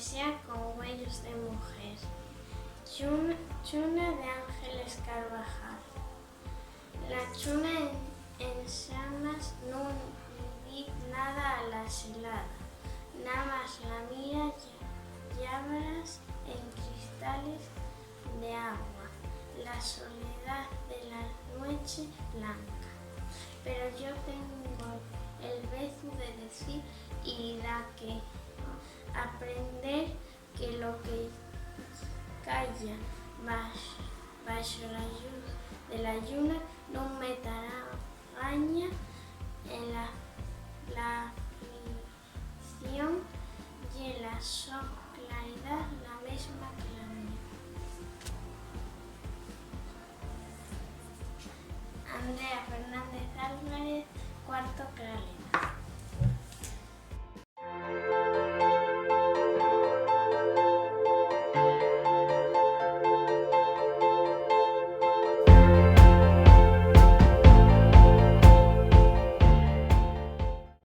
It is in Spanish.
poesía con huellos de mujer. Chuna de Ángeles Carvajal. La chuna en llamas non vi nada a la celada, nada más la mira llabras en cristales de agua, la soledad de la noche blanca. Pero yo tengo el beso de decir y da que aprender que lo que calla bajo la luz de la lluna no me araña en la aflicción y en la claridad la misma que la mía. Andrea Fernández Álvarez, cuarto Claret.